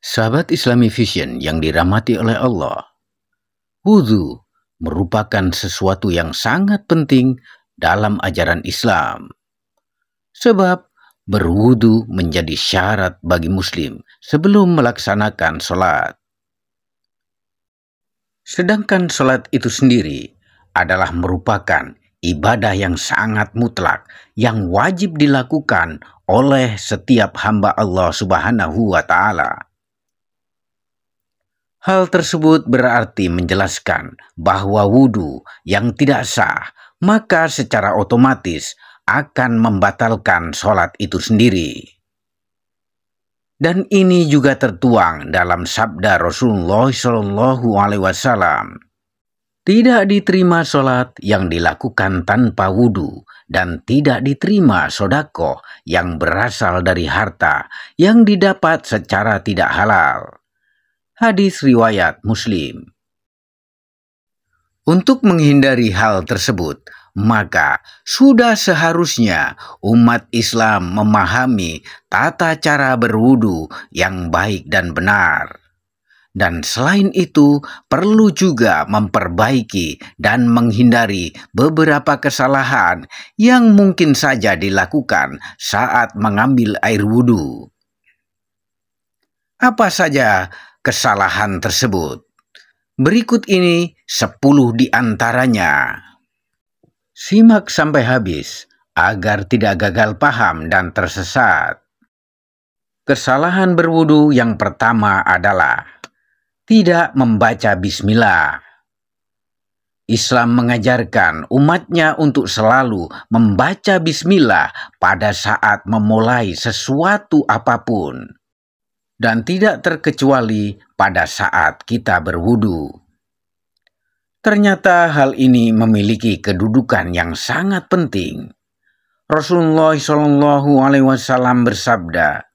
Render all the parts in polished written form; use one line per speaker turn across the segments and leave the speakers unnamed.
Sahabat Islami Vision yang dirahmati oleh Allah, wudhu merupakan sesuatu yang sangat penting dalam ajaran Islam. Sebab berwudhu menjadi syarat bagi Muslim sebelum melaksanakan sholat. Sedangkan sholat itu sendiri adalah merupakan ibadah yang sangat mutlak yang wajib dilakukan oleh setiap hamba Allah Subhanahu wa Ta'ala. Hal tersebut berarti menjelaskan bahwa wudhu yang tidak sah maka secara otomatis akan membatalkan sholat itu sendiri. Dan ini juga tertuang dalam sabda Rasulullah SAW. Tidak diterima sholat yang dilakukan tanpa wudhu dan tidak diterima sodaqoh yang berasal dari harta yang didapat secara tidak halal. Hadis riwayat Muslim. Untuk menghindari hal tersebut, maka sudah seharusnya umat Islam memahami tata cara berwudu yang baik dan benar. Dan selain itu, perlu juga memperbaiki dan menghindari beberapa kesalahan yang mungkin saja dilakukan saat mengambil air wudu. Apa saja kesalahan tersebut? Berikut ini 10 di antaranya. Simak sampai habis agar tidak gagal paham dan tersesat. Kesalahan berwudu yang pertama adalah tidak membaca bismillah. Islam mengajarkan umatnya untuk selalu membaca bismillah pada saat memulai sesuatu apapun. Dan tidak terkecuali pada saat kita berwudu. Ternyata hal ini memiliki kedudukan yang sangat penting. Rasulullah SAW bersabda,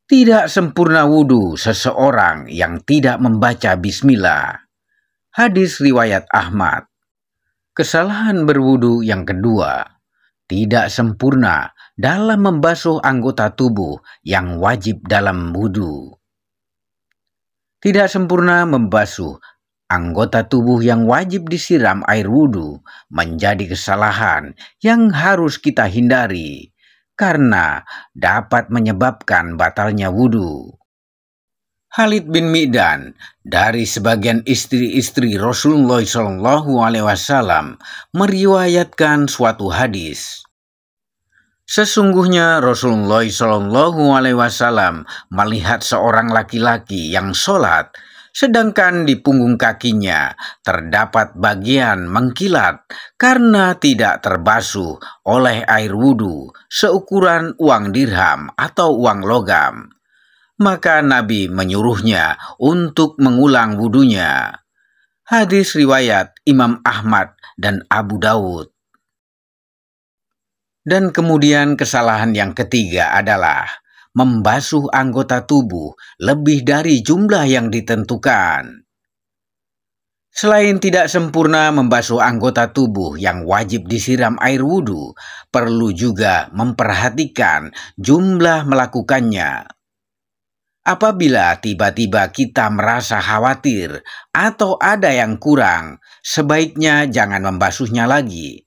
tidak sempurna wudu seseorang yang tidak membaca bismillah. Hadis riwayat Ahmad. Kesalahan berwudu yang kedua, tidak sempurna dalam membasuh anggota tubuh yang wajib dalam wudu. Tidak sempurna membasuh anggota tubuh yang wajib disiram air wudu menjadi kesalahan yang harus kita hindari karena dapat menyebabkan batalnya wudu. Khalid bin Mi'dan dari sebagian istri-istri Rasulullah SAW meriwayatkan suatu hadis. Sesungguhnya Rasulullah SAW melihat seorang laki-laki yang sholat, sedangkan di punggung kakinya terdapat bagian mengkilat karena tidak terbasuh oleh air wudu seukuran uang dirham atau uang logam. Maka Nabi menyuruhnya untuk mengulang wudunya. Hadis riwayat Imam Ahmad dan Abu Dawud. Dan kemudian kesalahan yang ketiga adalah membasuh anggota tubuh lebih dari jumlah yang ditentukan. Selain tidak sempurna membasuh anggota tubuh yang wajib disiram air wudu, perlu juga memperhatikan jumlah melakukannya. Apabila tiba-tiba kita merasa khawatir atau ada yang kurang, sebaiknya jangan membasuhnya lagi.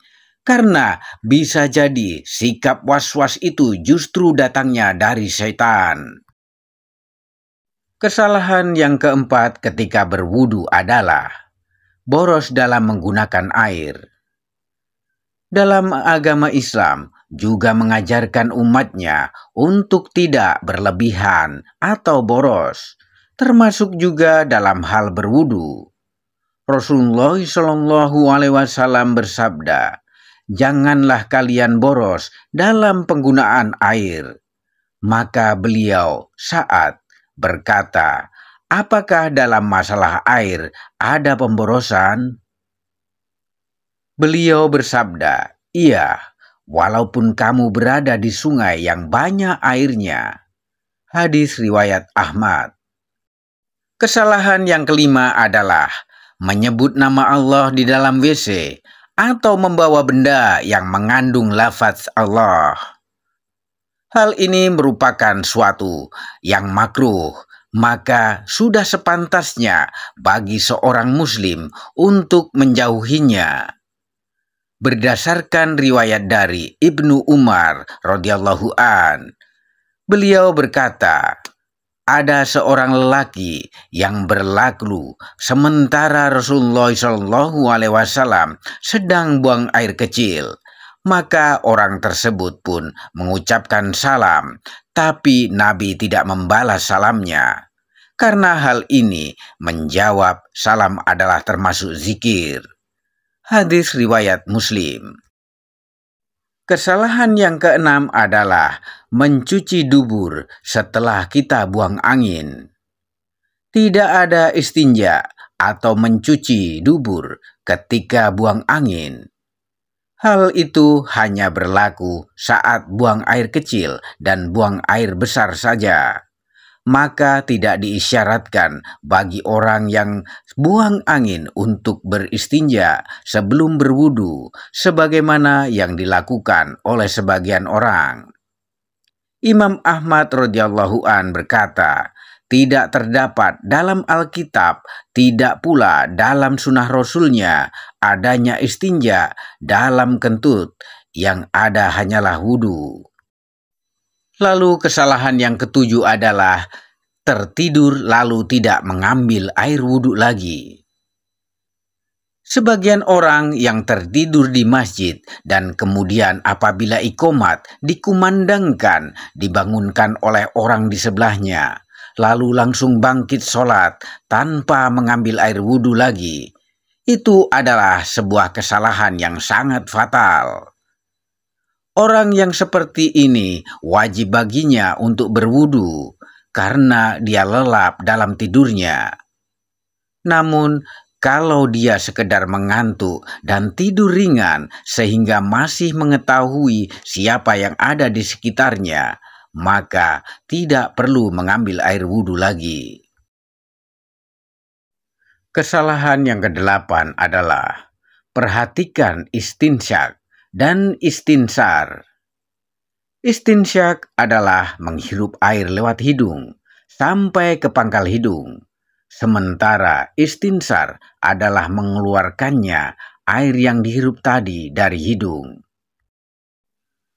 Karena bisa jadi sikap was-was itu justru datangnya dari setan. Kesalahan yang keempat ketika berwudu adalah boros dalam menggunakan air. Dalam agama Islam juga mengajarkan umatnya untuk tidak berlebihan atau boros, termasuk juga dalam hal berwudu. Rasulullah SAW bersabda, janganlah kalian boros dalam penggunaan air. Maka beliau saat berkata, apakah dalam masalah air ada pemborosan? Beliau bersabda, iya, walaupun kamu berada di sungai yang banyak airnya. Hadis riwayat Ahmad. Kesalahan yang kelima adalah menyebut nama Allah di dalam WC atau membawa benda yang mengandung lafaz Allah. Hal ini merupakan suatu yang makruh maka sudah sepantasnya bagi seorang muslim untuk menjauhinya. Berdasarkan riwayat dari Ibnu Umar radhiyallahu an, beliau berkata, ada seorang lelaki yang berlalu sementara Rasulullah SAW sedang buang air kecil. Maka orang tersebut pun mengucapkan salam, tapi Nabi tidak membalas salamnya. Karena hal ini menjawab salam adalah termasuk zikir. Hadis riwayat Muslim. Kesalahan yang keenam adalah mencuci dubur setelah kita buang angin. Tidak ada istinja atau mencuci dubur ketika buang angin. Hal itu hanya berlaku saat buang air kecil dan buang air besar saja. Maka tidak diisyaratkan bagi orang yang buang angin untuk beristinja sebelum berwudu, sebagaimana yang dilakukan oleh sebagian orang. Imam Ahmad radhiyallahu an berkata, tidak terdapat dalam Alkitab, tidak pula dalam sunnah Rasulnya adanya istinja dalam kentut, yang ada hanyalah wudu. Lalu kesalahan yang ketujuh adalah tertidur lalu tidak mengambil air wudhu lagi. Sebagian orang yang tertidur di masjid dan kemudian apabila iqomat dikumandangkan dibangunkan oleh orang di sebelahnya, lalu langsung bangkit sholat tanpa mengambil air wudhu lagi, itu adalah sebuah kesalahan yang sangat fatal. Orang yang seperti ini wajib baginya untuk berwudu karena dia lelap dalam tidurnya. Namun, kalau dia sekedar mengantuk dan tidur ringan sehingga masih mengetahui siapa yang ada di sekitarnya, maka tidak perlu mengambil air wudu lagi. Kesalahan yang kedelapan adalah perhatikan istinsyak dan istinsar. Istinsyak adalah menghirup air lewat hidung sampai ke pangkal hidung, sementara istinsar adalah mengeluarkannya air yang dihirup tadi dari hidung.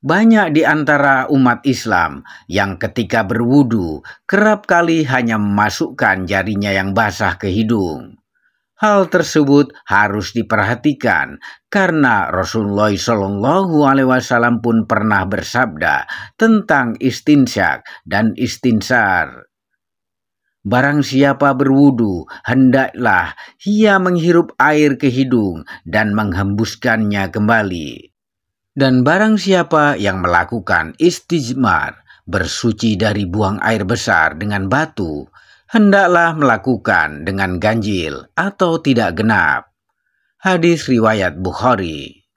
Banyak di antara umat Islam yang ketika berwudu kerap kali hanya memasukkan jarinya yang basah ke hidung. Hal tersebut harus diperhatikan karena Rasulullah SAW pun pernah bersabda tentang istinsyak dan istinsar. Barang siapa berwudu, hendaklah ia menghirup air ke hidung dan menghembuskannya kembali. Dan barang siapa yang melakukan istijmar, bersuci dari buang air besar dengan batu, hendaklah melakukan dengan ganjil atau tidak genap. Hadis riwayat Bukhari.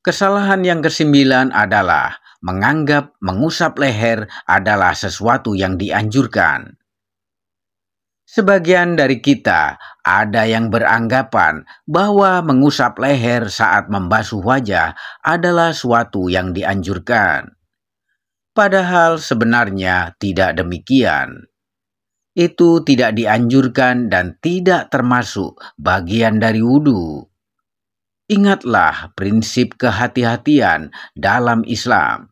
Kesalahan yang kesembilan adalah menganggap mengusap leher adalah sesuatu yang dianjurkan. Sebagian dari kita ada yang beranggapan bahwa mengusap leher saat membasuh wajah adalah suatu yang dianjurkan. Padahal sebenarnya tidak demikian. Itu tidak dianjurkan dan tidak termasuk bagian dari wudu. Ingatlah prinsip kehati-hatian dalam Islam.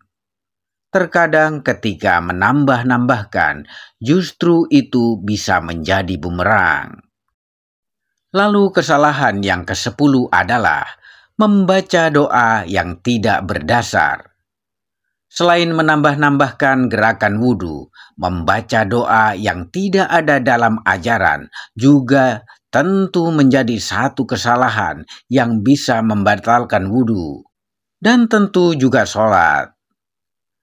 Terkadang ketika menambah-nambahkan, justru itu bisa menjadi bumerang. Lalu kesalahan yang ke-10 adalah membaca doa yang tidak berdasar. Selain menambah-nambahkan gerakan wudu, membaca doa yang tidak ada dalam ajaran juga tentu menjadi satu kesalahan yang bisa membatalkan wudu, dan tentu juga sholat.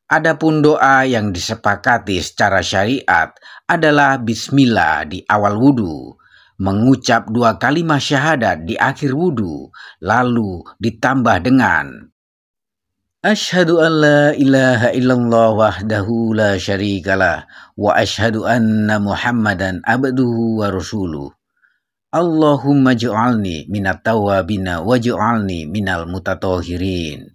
Adapun doa yang disepakati secara syariat adalah bismillah di awal wudu, mengucap 2 kalimat syahadat di akhir wudu, lalu ditambah dengan Asyhadu an la ilaha illallah wahdahu la syarikalah wa asyhadu anna Muhammadan abduhu wa rasuluh. Allahumma ja'alni minat tawabina wa ja'alni minal mutatahhirin.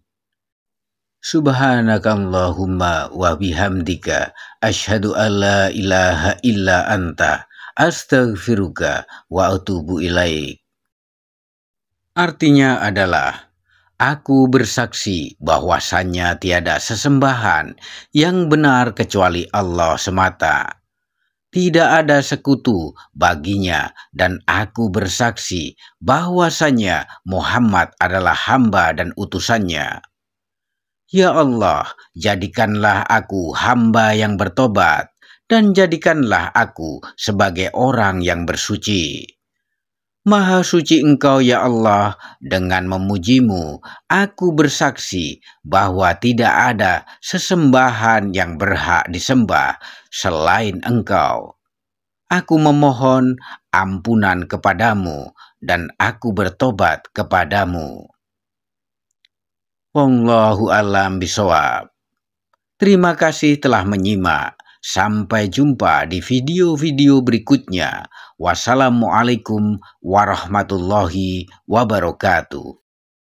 Subhanakallahumma wa bihamdika asyhadu an la ilaha illa anta astaghfiruka wa atubu ilaik. Artinya adalah, aku bersaksi bahwasannya tiada sesembahan yang benar kecuali Allah semata. Tidak ada sekutu baginya, dan aku bersaksi bahwasannya Muhammad adalah hamba dan utusannya. Ya Allah, jadikanlah aku hamba yang bertobat, dan jadikanlah aku sebagai orang yang bersuci. Maha suci Engkau ya Allah, dengan memujimu, aku bersaksi bahwa tidak ada sesembahan yang berhak disembah selain Engkau. Aku memohon ampunan kepadamu, dan aku bertobat kepadamu. Wallahu a'lam bishawab. Terima kasih telah menyimak. Sampai jumpa di video-video berikutnya. Wassalamualaikum warahmatullahi wabarakatuh.